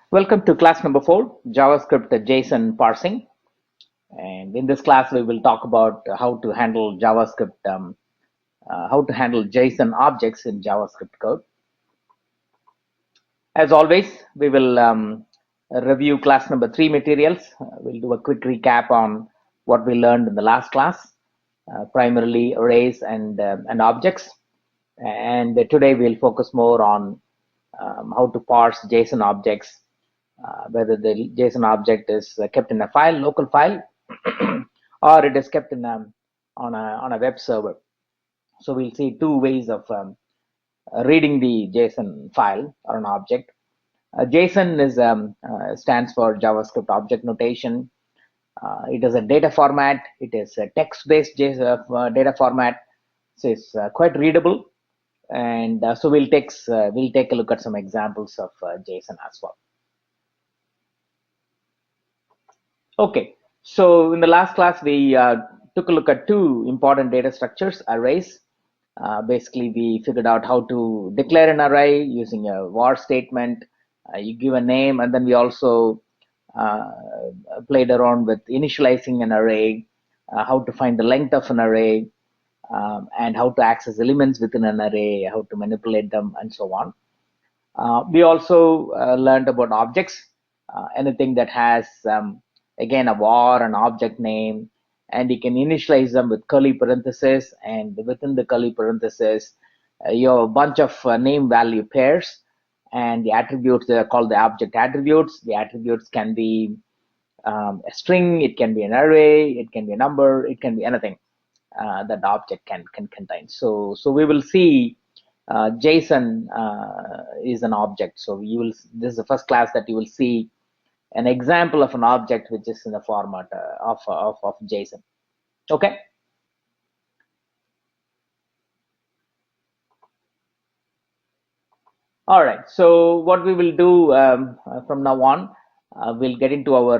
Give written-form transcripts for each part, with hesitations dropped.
Welcome to class number 4, JavaScript JSON parsing. And in this class, we will talk about how to handle JavaScript, how to handle JSON objects in JavaScript code. As always, we will review class number 3 materials. We'll do a quick recap on what we learned in the last class, primarily arrays and objects. And today we'll focus more on how to parse JSON objects, whether the JSON object is kept in a file, local file, or it is kept in on a web server. So we'll see two ways of reading the JSON file or an object. JSON is stands for JavaScript Object Notation. It is a data format. It is a text-based data format. So it's quite readable. And so we'll take a look at some examples of JSON as well. Okay, so in the last class we took a look at two important data structures, arrays. Basically, we figured out how to declare an array using a var statement. You give a name, and then we also played around with initializing an array, how to find the length of an array, and how to access elements within an array, how to manipulate them, and so on. We also learned about objects, anything that has, again, a var, an object name, and you can initialize them with curly parentheses, and within the curly parentheses, you have a bunch of name value pairs, and the attributes, they are called the object attributes. The attributes can be a string, it can be an array, it can be a number, it can be anything that the object can contain. So we will see JSON is an object. So this is the first class that you will see an example of an object which is in the format of JSON. Okay. All right. So what we will do from now on, we'll get into our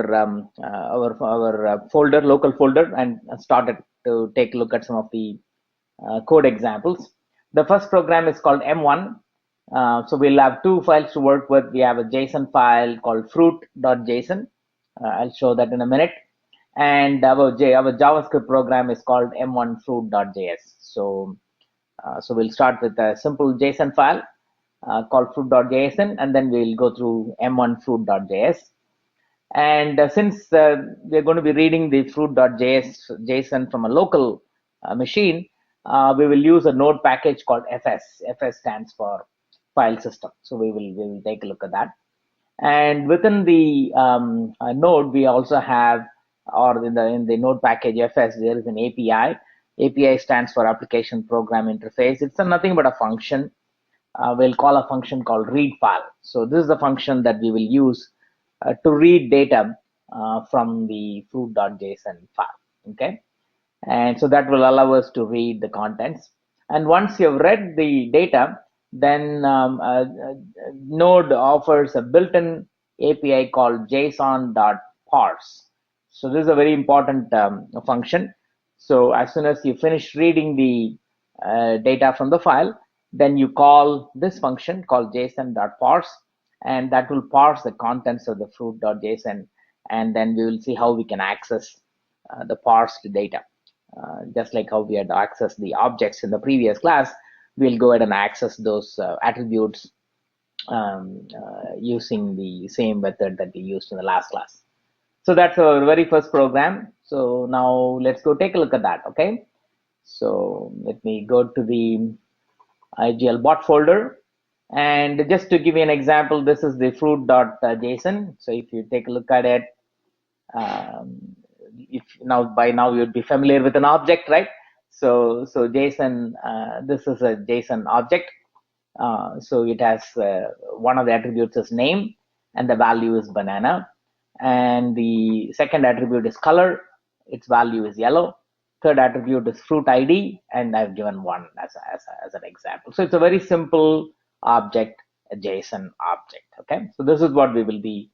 folder, local folder, and started to take a look at some of the code examples. The first program is called M1. So we'll have two files to work with. We have a JSON file called fruit.json. I'll show that in a minute. And our JavaScript program is called M1 fruit.js. So we'll start with a simple JSON file called fruit.json, and then we'll go through M1 fruit.js. And since we're going to be reading the fruit.json from a local machine, we will use a node package called fs. Fs stands for file system. So we will take a look at that. And within the node, we also have, or in the node package fs, there is an API. API stands for Application Program Interface. It's nothing but a function. We'll call a function called read file. So this is the function that we will use to read data from the fruit.json file. Okay, and so that will allow us to read the contents. And once you've read the data, then Node offers a built-in API called Json.parse. So this is a very important function. So as soon as you finish reading the data from the file, then you call this function called Json.parse, and that will parse the contents of the fruit.json, and then we will see how we can access the parsed data. Just like how we had accessed the objects in the previous class, we'll go ahead and access those attributes using the same method that we used in the last class. So that's our very first program. So now let's go take a look at that. Okay, so let me go to the IGL bot folder, and just to give you an example, this is the fruit.json. So if you take a look at it, if by now you'd be familiar with an object, right? So JSON, this is a JSON object. So it has one of the attributes is name, and the value is banana, and the second attribute is color, its value is yellow. Third attribute is fruit ID, and I've given one as an example. So it's a very simple object, a JSON object. Okay, so this is what we will be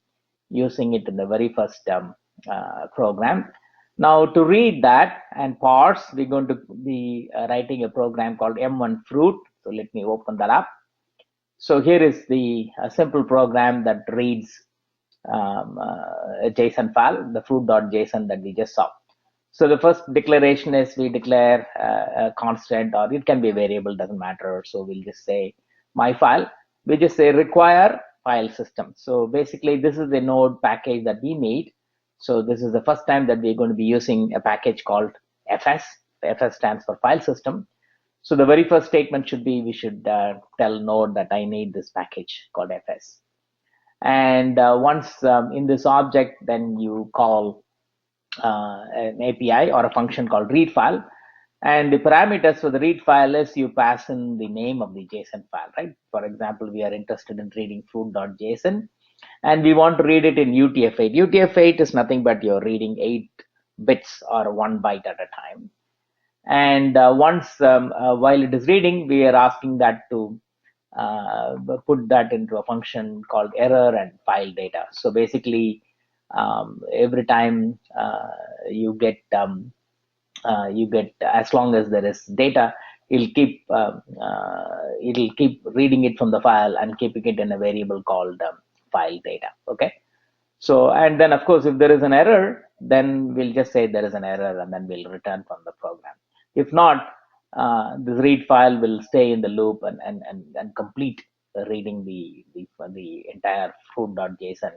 using it in the very first program. Now to read that and parse, we're going to be writing a program called M1 fruit. So let me open that up. So here is the simple program that reads a JSON file, the fruit.json that we just saw. So the first declaration is we declare a constant, or it can be a variable, doesn't matter. So we'll just say my file. We just say require file system. So basically this is the node package that we made. So this is the first time that we're going to be using a package called FS. FS stands for file system. So the very first statement should be, we should tell node that I need this package called FS. And once in this object, then you call an API or a function called read file. And the parameters for the read file is you pass in the name of the JSON file, right? For example, we are interested in reading fruit.json, and we want to read it in UTF-8. UTF-8 is nothing but you're reading 8 bits or 1 byte at a time. And once while it is reading, we are asking that to put that into a function called error and file data. So basically, every time you get as long as there is data, it'll keep reading it from the file and keeping it in a variable called file data. Okay. So, and then of course, if there is an error, then we'll just say there is an error, and then we'll return from the program. If not, this read file will stay in the loop and complete reading the entire fruit.json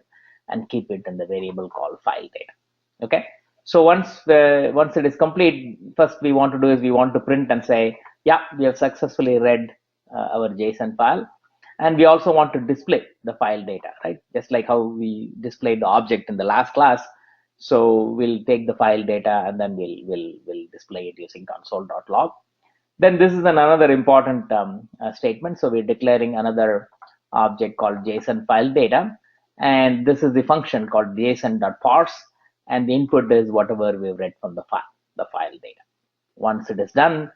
and keep it in the variable called file data. Okay. So once it is complete, first we want to do is we want to print and say, yeah, we have successfully read our JSON file. And we also want to display the file data, right? Just like how we displayed the object in the last class. So we'll take the file data and then we'll display it using console.log. Then this is another important statement. So we're declaring another object called JSON file data. And this is the function called json.parse. And the input is whatever we've read from the file data. Once it is done,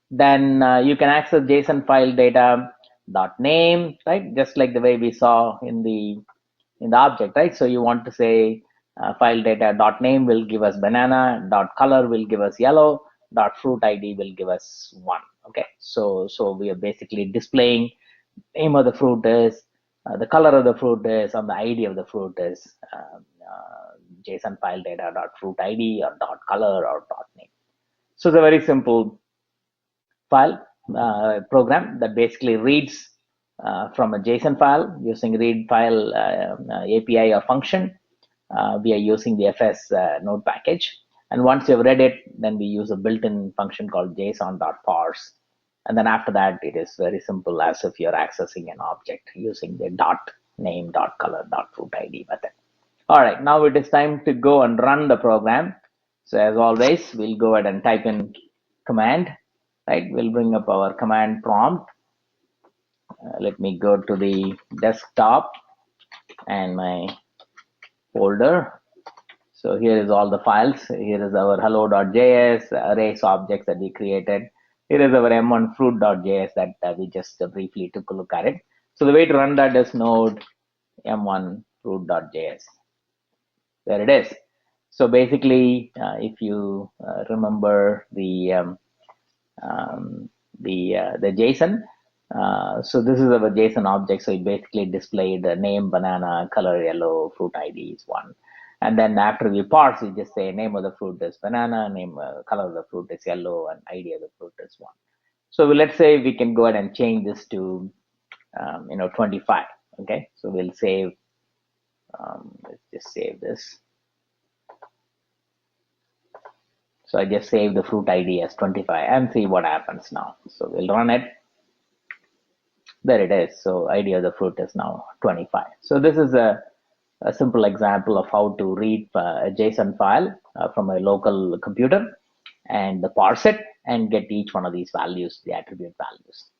then you can access JSON file data dot name, right? Just like the way we saw in the object, right? So you want to say file data dot name will give us banana, dot color will give us yellow, dot fruit ID will give us 1. Okay, so we are basically displaying name of the fruit is, the color of the fruit is, and the ID of the fruit is JSON file data dot fruit ID or dot color or dot name. So it's a very simple file program that basically reads from a JSON file using read file API or function. We are using the FS node package. And once you've read it, then we use a built-in function called json.parse. And then after that, it is very simple, as if you're accessing an object using the dot name, dot color, dot fruit ID method. All right, now it is time to go and run the program. So as always, we'll go ahead and type in command, right? We'll bring up our command prompt. Let me go to the desktop and my folder. So here is all the files. Here is our hello.js arrays objects that we created. Here is our m1 fruit.js that we just briefly took a look at it. So the way to run that is node m1 fruit.js. There it is. So basically, if you remember the JSON, so this is our JSON object. So it basically displayed the name banana, color yellow, fruit ID is 1. And then after we parse, we just say name of the fruit is banana, name color of the fruit is yellow, and ID of the fruit is 1. So let's say we can go ahead and change this to 25. Okay, so we'll save. Let's just save this. So I just save the fruit ID as 25 and see what happens now. So we'll run it. There it is. So ID of the fruit is now 25. So this is a simple example of how to read a JSON file from a local computer and parse it and get each one of these values, the attribute values.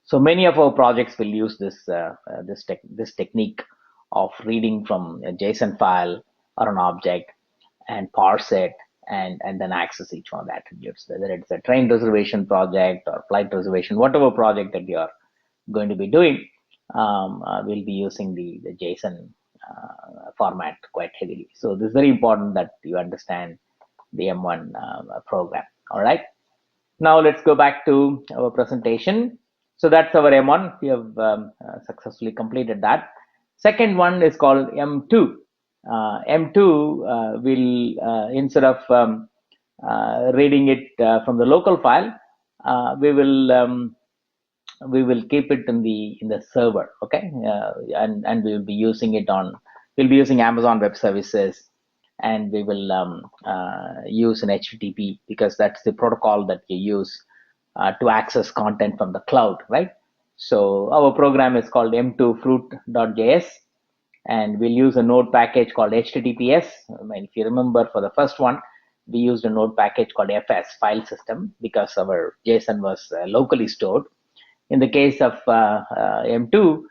So many of our projects will use this technique of reading from a JSON file or an object and parse it and then access each one of the attributes, whether it's a train reservation project or flight reservation, whatever project that you're going to be doing, we'll be using the JSON format quite heavily. So this is very important that you understand the M1 program. All right. Now let's go back to our presentation. So that's our M1. We have successfully completed that. Second one is called M2. M2 will, instead of reading it from the local file, we will keep it in the server, okay, and we will be using it on, we'll be using Amazon Web Services, and we will use an HTTP because that's the protocol that you use to access content from the cloud, right? So our program is called m2 fruit.js, and we'll use a node package called HTTPS. I mean, if you remember, for the first one, we used a node package called FS, file system, because our JSON was locally stored. In the case of M2,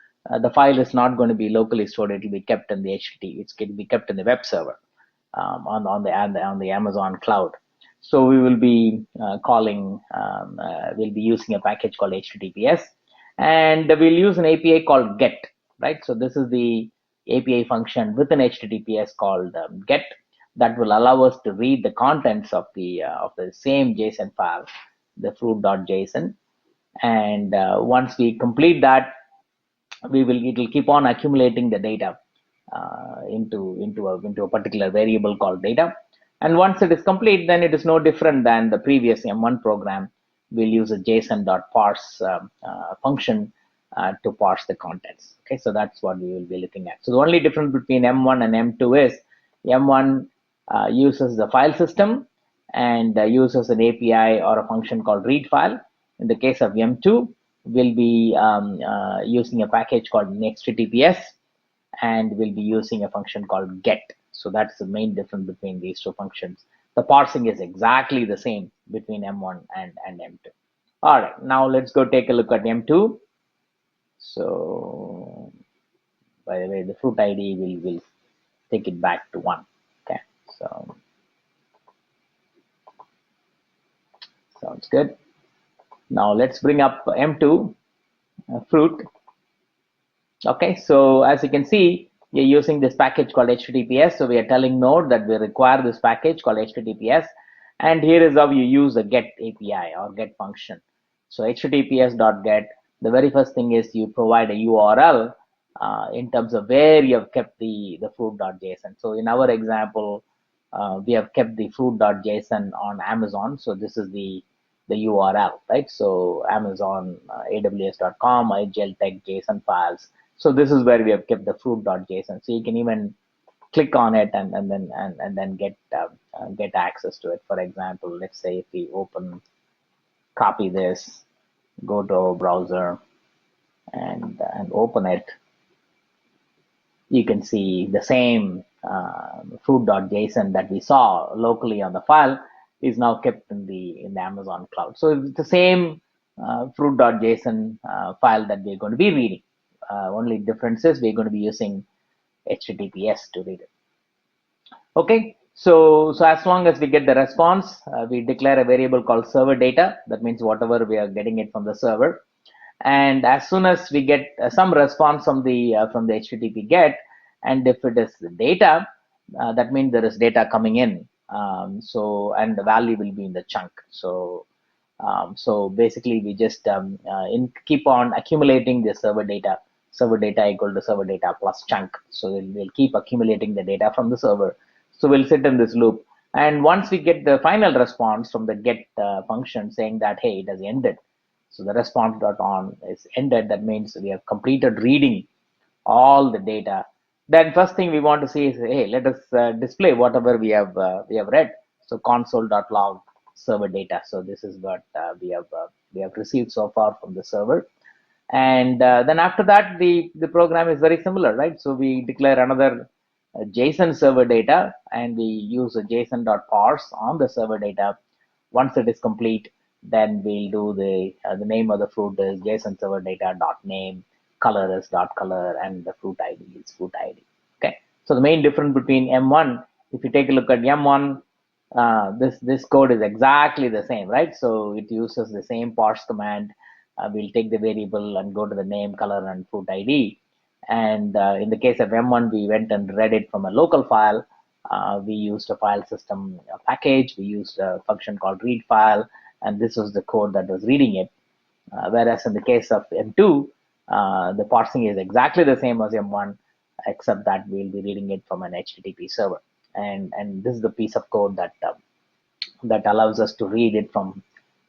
the file is not going to be locally stored. It will be kept in the HTTP. It's going to be kept in the web server on the Amazon cloud. So we will be we'll be using a package called HTTPS, and we'll use an API called get, right? So this is the API function within HTTPS called get, that will allow us to read the contents of the same JSON file, the fruit.json. And once we complete that, it will keep on accumulating the data into a particular variable called data. And once it is complete, then it is no different than the previous M1 program. We'll use a json.parse function to parse the contents. Okay, so that's what we will be looking at. So the only difference between M1 and M2 is M1 uses the file system and uses an API or a function called read file. In the case of M2, we'll be using a package called HTTPS, and we'll be using a function called get. So that's the main difference between these two functions. The parsing is exactly the same between M1 and M2. All right, now let's go take a look at M2. So, by the way, the fruit ID will take it back to 1. Okay, so sounds good. Now let's bring up M2 fruit. Okay, so as you can see, we're using this package called HTTPS. So we are telling Node that we require this package called HTTPS. And here is how you use the get API or get function. So https.get, the very first thing is you provide a URL in terms of where you have kept the fruit.json. So in our example, we have kept the fruit.json on Amazon. So this is the URL, right? So Amazon, aws.com, IGL JSON files. So this is where we have kept the fruit.json. So you can even click on it and then get access to it. For example, let's say if we copy this, go to our browser and open it, you can see the same fruit.json that we saw locally on the file is now kept in the Amazon cloud. So it's the same fruit.json file that we're going to be reading. Only difference is we're going to be using HTTPS to read it. Okay, so as long as we get the response, we declare a variable called server data. That means whatever we are getting it from the server. And as soon as we get some response from the HTTP get, and if it is the data, that means there is data coming in. And the value will be in the chunk. So basically we just keep on accumulating the server data equal to server data plus chunk. So we'll keep accumulating the data from the server. So we'll sit in this loop. And once we get the final response from the get function saying that, hey, it has ended. So the response.on is ended. That means we have completed reading all the data. Then first thing we want to see is, hey, let us display whatever we have read. So console.log server data. So this is what we have received so far from the server. And then after that, the program is very similar, right? So we declare another JSON server data, and we use a json.parse on the server data. Once it is complete, then we'll do the name of the fruit is JSON server data dot name, color is dot color, and the fruit ID is fruit ID. Okay. So the main difference between M1, if you take a look at M1, this code is exactly the same, right? So it uses the same parse command. We'll take the variable and go to the name, color, and fruit ID. And in the case of M1, we went and read it from a local file. We used a file system package. We used a function called read file, and this was the code that was reading it. Whereas in the case of M2, the parsing is exactly the same as M1. except that we'll be reading it from an HTTP server. And this is the piece of code that allows us to read it from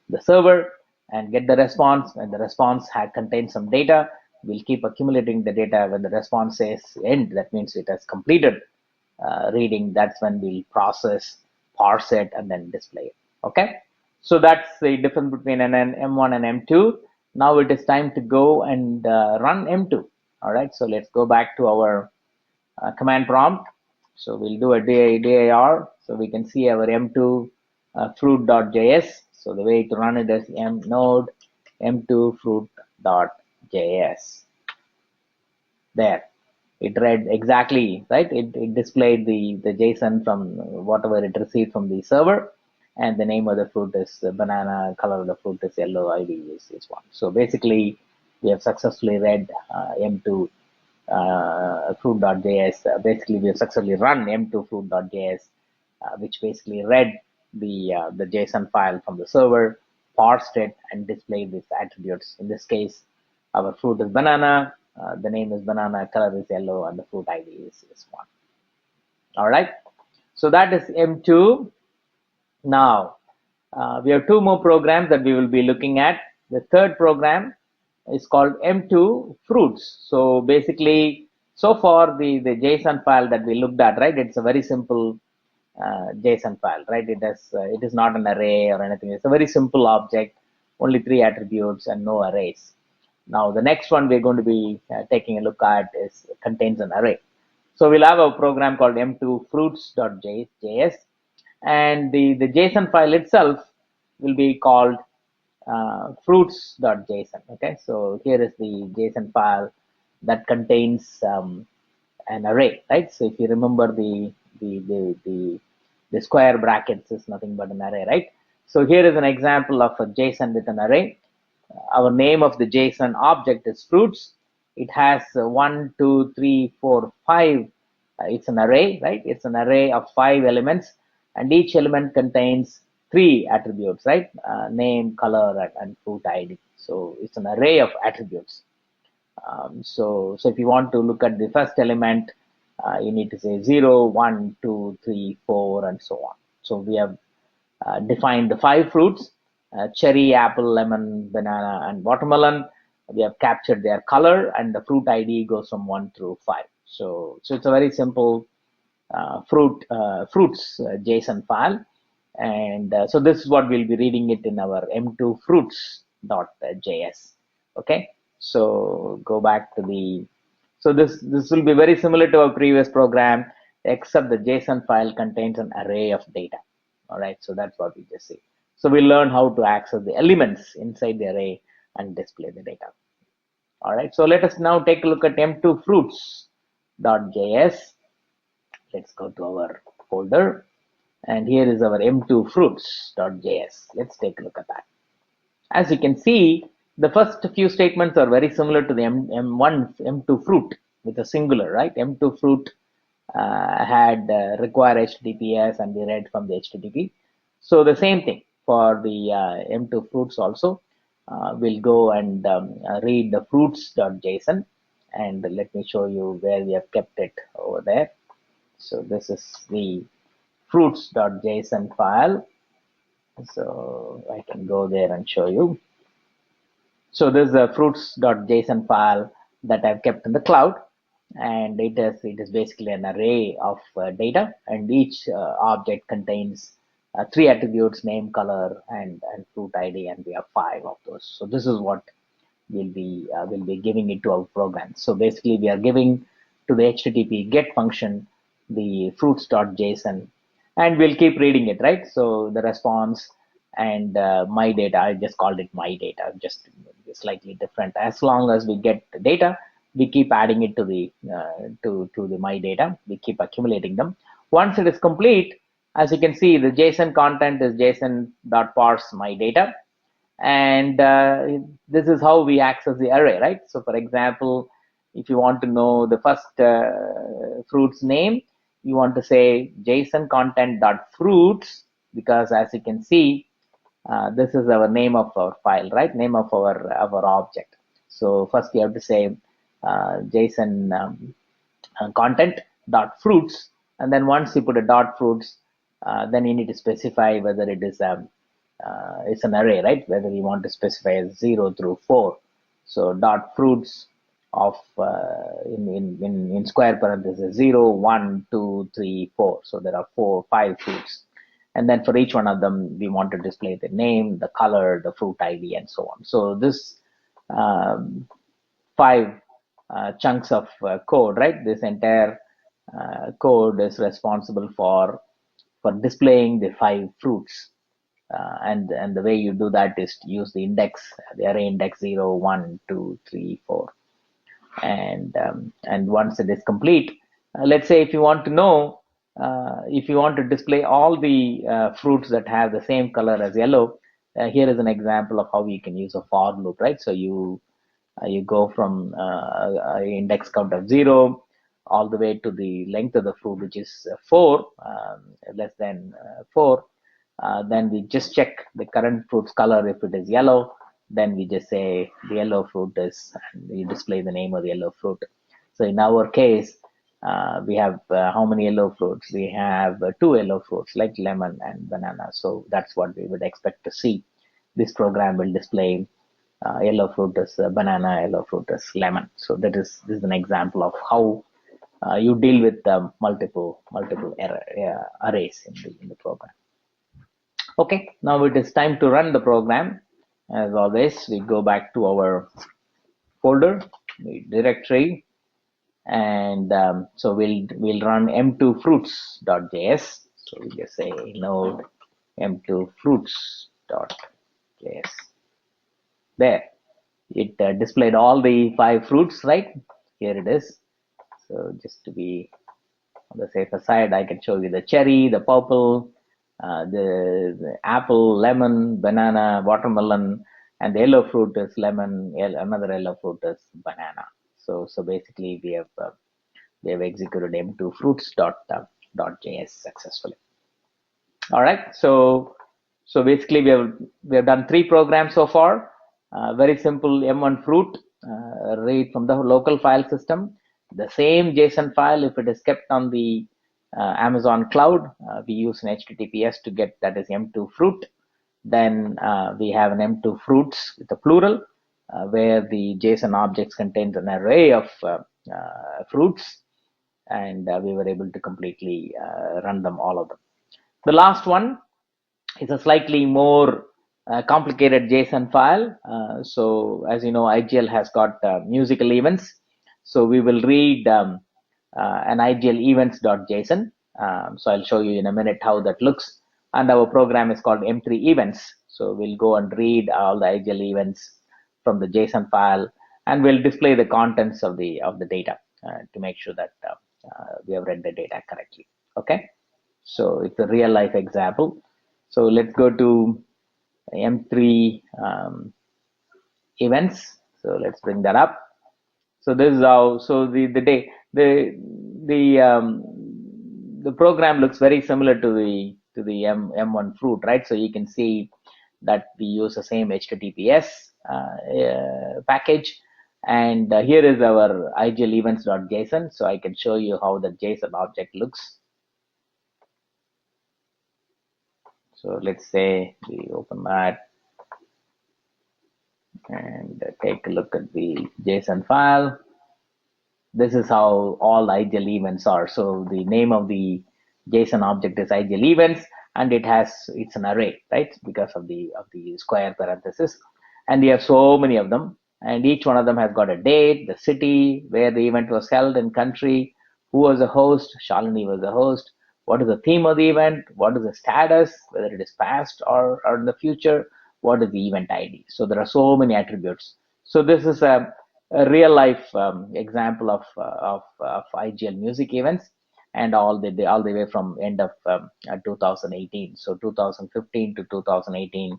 the server and get the response. And the response contains some data. We'll keep accumulating the data. When the response says end, that means it has completed reading. That's when we'll process, parse it, and then display it. Okay, so that's the difference between an M1 and M2. Now it is time to go and run M2. All right, so let's go back to our command prompt. So we'll do a dir, so we can see our M2 fruit.js. So the way to run it is node M2 fruit.js. There, it read exactly, right? It displayed the JSON from whatever it received from the server, and the name of the fruit is banana, color of the fruit is yellow, ID is one. So basically, we have successfully read M2 fruit.js. Basically, we have successfully run M2 fruit.js, which basically read the JSON file from the server, parsed it, and displayed these attributes. In this case, our fruit is banana, the name is banana, color is yellow, and the fruit ID is one. All right. So that is M2. Now, we have two more programs that we will be looking at. The third program is called M2 fruits. So basically, so far the JSON file that we looked at, right? It's a very simple JSON file, right? It is not an array or anything. It's a very simple object, only 3 attributes and no arrays. Now the next one we're going to be taking a look at contains an array. So we'll have a program called M2 fruits.js, and the JSON file itself will be called fruits.json. Okay, so here is the JSON file that contains an array, right? So if you remember the square brackets is nothing but an array, right? So here is an example of a JSON with an array. Our name of the JSON object is fruits. It has 1, 2, 3, 4, 5. It's an array, right? It's an array of 5 elements, and each element contains 3 attributes, right? Name, color, and fruit ID. So it's an array of attributes. So if you want to look at the first element, you need to say 0, 1, 2, 3, 4, and so on. So we have defined the 5 fruits, cherry, apple, lemon, banana, and watermelon. We have captured their color, and the fruit ID goes from 1 through 5. So it's a very simple fruits JSON file. And so this is what we'll be reading it in our M2 fruits.js. Okay, so go back to so this will be very similar to our previous program, except the JSON file contains an array of data. All right, so that's what we just see. So we learn how to access the elements inside the array and display the data. All right, so let us now take a look at M2 fruits.js. Let's go to our folder, and here is our M2 fruits.js. Let's take a look at that. As you can see, the first few statements are very similar to the M1 M2 fruit with a singular, right? M2 fruit had require HTTPS, and we read from the HTTP. So the same thing for the M2 fruits also. We'll go and read the fruits.json, and let me show you where we have kept it over there. So this is the fruits.json file. So I can go there and show you. So this is a fruits.json file that I've kept in the cloud, and it is basically an array of data, and each object contains 3 attributes: name, color, and fruit ID, and we have 5 of those. So this is what we'll be giving it to our program. So basically, we are giving to the HTTP GET function the fruits.json, and we'll keep reading it, right? So the response and my data, I just called it my data, just slightly different. As long as we get the data, we keep adding it to the the my data. We keep accumulating them. Once it is complete, as you can see, the JSON content is json.parse my data, and this is how we access the array, right? So for example, if you want to know the first fruit's name, you want to say json content.fruits, because as you can see, this is our name of our file, right? Name of our object. So first you have to say JSON content dot fruits, and then once you put a dot fruits, then you need to specify whether it is it's an array, right? Whether you want to specify as 0 through 4. So dot fruits of in square parentheses 0, 1, 2, 3, 4. So there are 5 fruits, and then for each one of them we want to display the name, the color, the fruit ID, and so on. So this um, 5 chunks of code, right? This entire code is responsible for displaying the 5 fruits. And the way you do that is to use the index, the array index 0, 1, 2, 3, 4. And once it is complete, let's say if you want to know, if you want to display all the fruits that have the same color as yellow, here is an example of how you can use a for loop, right? So you go from index count of 0 all the way to the length of the fruit, which is 4, less than 4. Then we just check the current fruit's color. If it is yellow, then we just say the yellow fruit is, and we display the name of the yellow fruit. So in our case, we have how many yellow fruits? We have 2 yellow fruits, like lemon and banana. So that's what we would expect to see. This program will display yellow fruit is banana, yellow fruit is lemon. So this is an example of how you deal with multiple arrays in the program. Okay, now it is time to run the program. As always, we go back to our folder, the directory, and so we'll run m2fruits.js. So we just say node m2fruits.js. There, it displayed all the 5 fruits, right? Here it is. So just to be on the safer side, I can show you the cherry, the purple, the apple, lemon, banana, watermelon, and the yellow fruit is lemon. Another yellow fruit is banana. So basically we have executed m2fruits.js successfully. All right. So basically we have done 3 programs so far. Very simple M1 fruit, read from the local file system. The same JSON file, if it is kept on the Amazon cloud, we use an HTTPS to get, that is M2 fruit. Then we have an M2 fruits with a plural, where the JSON objects contains an array of fruits, and we were able to completely run them, all of them. The last one is a slightly more complicated JSON file. So as you know, IGL has got musical events. So we will read an IGL events.json. So I'll show you in a minute how that looks. And our program is called M3 events. So we'll go and read all the IGL events from the JSON file, and we'll display the contents of the data to make sure that we have read the data correctly. Okay. So it's a real life example. So let's go to M3 events. So let's bring that up. So this is how. So the program looks very similar to the M1 fruit, right? So you can see that we use the same HTTPS package, and here is our IGL events.json. So I can show you how the JSON object looks. So let's say we open that and take a look at the JSON file. This is how all IGL events are. So the name of the JSON object is IGL events, and it's an array, right? Because of the square parenthesis, and we have so many of them, and each one of them has got a date, the city where the event was held, and country, who was the host. Shalini was the host. What is the theme of the event? What is the status, whether it is past or in the future? What is the event ID? So there are so many attributes. So this is a real life example of IGL music events, and all the way from end of 2018. So 2015 to 2018,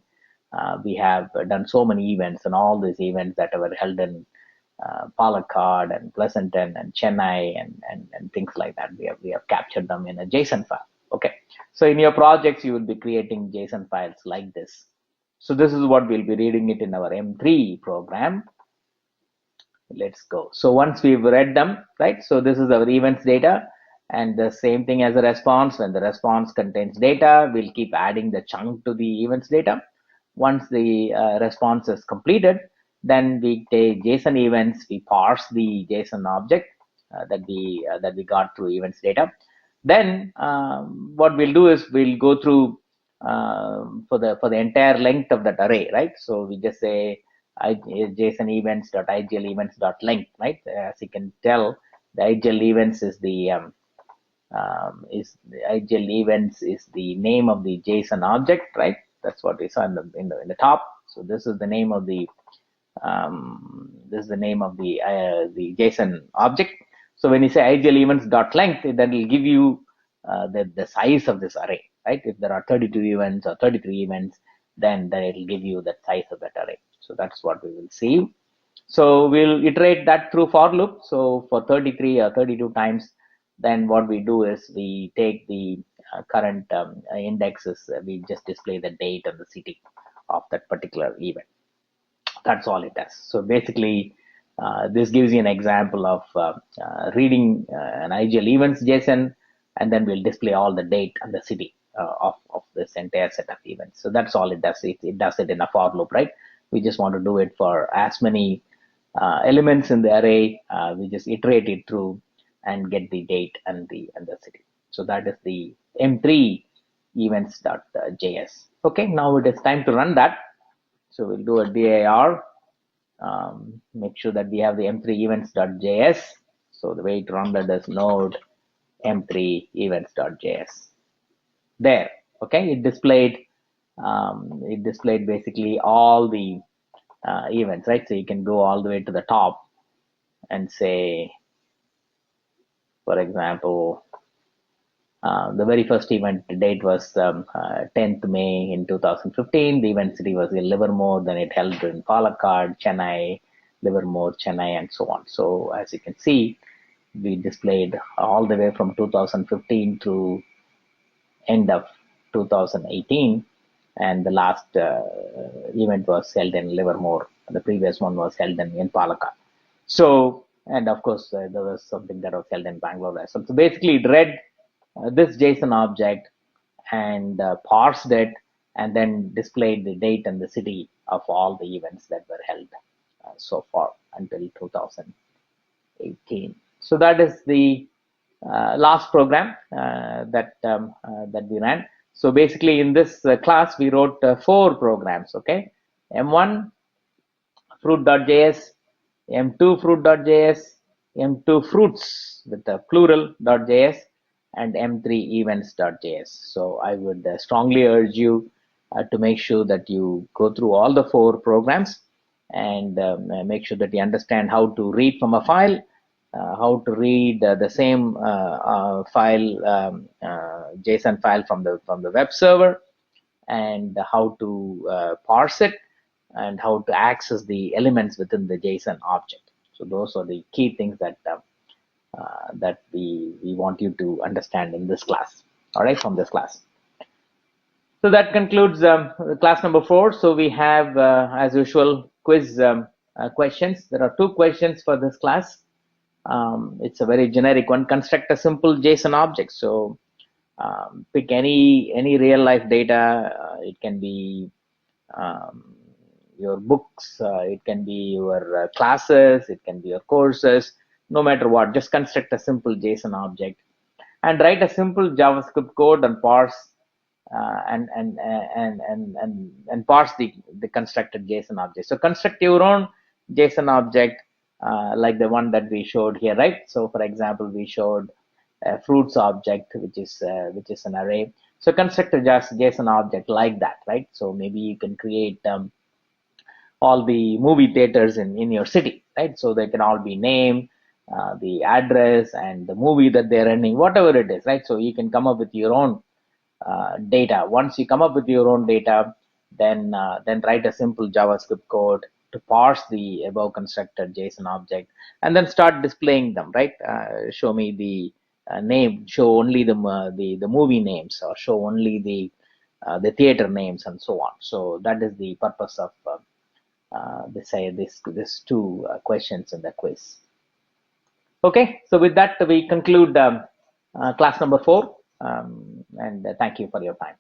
we have done so many events, and all these events that were held in Palakkad and Pleasanton and Chennai and things like that. We have captured them in a JSON file. Okay, so in your projects you will be creating JSON files like this. So this is what we'll be reading it in our M3 program. let's go. So once we've read them, right? So this is our events data, and the same thing as a response. When the response contains data, we'll keep adding the chunk to the events data. Once the response is completed, then we take JSON events, we parse the JSON object that we got through events data. Then what we'll do is we'll go through for the entire length of that array, right? So we just say JSON events.igl events.length, right? As you can tell, the igl events is the igl events is the name of the JSON object, right? That's what we saw in the top. So this is the name of the the JSON object. So when you say igl events.length, that will give you the size of this array, right? If there are 32 events or 33 events, then it will give you the size of that array. So that's what we will see. So we'll iterate that through for loop. So for 33 or 32 times, then what we do is we take the current indexes, we just display the date and the city of that particular event. That's all it does. So basically, this gives you an example of reading an igl events JSON, and then we'll display all the date and the city of this entire set of events. So that's all it does. It does it in a for loop, right? We just want to do it for as many elements in the array. We just iterate it through and get the date and the city. So that is the M3 events.js. Okay, now it is time to run that. So we'll do a dir, make sure that we have the m3 events.js. So the way to run that is node m3 events.js. There, okay, it displayed basically all the events, right? So you can go all the way to the top and say, for example, the very first event date was 10th May in 2015. The event city was in Livermore, then it held in Palakkad, Chennai, Livermore, Chennai, and so on. So as you can see, we displayed all the way from 2015 to end of 2018, and the last event was held in Livermore. The previous one was held in Palakkad. So, and of course, there was something that was held in Bangalore. So basically, it read this JSON object and parsed it, and then displayed the date and the city of all the events that were held so far until 2018. So that is the last program that we ran. So basically, in this class, we wrote 4 programs. Okay, M1 fruit.js, M2 fruit.js, M2 fruits with the plural.js, and M3 events.js. So I would strongly urge you to make sure that you go through all the 4 programs and make sure that you understand how to read from a file, how to read the same file, JSON file from the web server, and how to parse it, and how to access the elements within the JSON object. So those are the key things that we want you to understand in this class. All right, from this class. So that concludes class number 4. So we have, as usual, quiz questions. There are 2 questions for this class. It's a very generic one. Construct a simple JSON object. So pick any real life data. It can be your books, it can be your classes, it can be your courses, no matter what. Just construct a simple JSON object and write a simple JavaScript code and parse and parse the constructed JSON object. So construct your own JSON object like the one that we showed here, right? So for example, we showed a fruits object, which is an array. So construct a JSON object like that, right? So maybe you can create all the movie theaters in your city, right? So they can all be name, the address, and the movie that they're running, whatever it is, right? So you can come up with your own data. Once you come up with your own data, then write a simple JavaScript code to parse the above constructed JSON object, and then start displaying them, right? Show me the name, show only the movie names, or show only the theater names, and so on. So that is the purpose of this two questions in the quiz. Okay, so with that we conclude class number 4, and thank you for your time.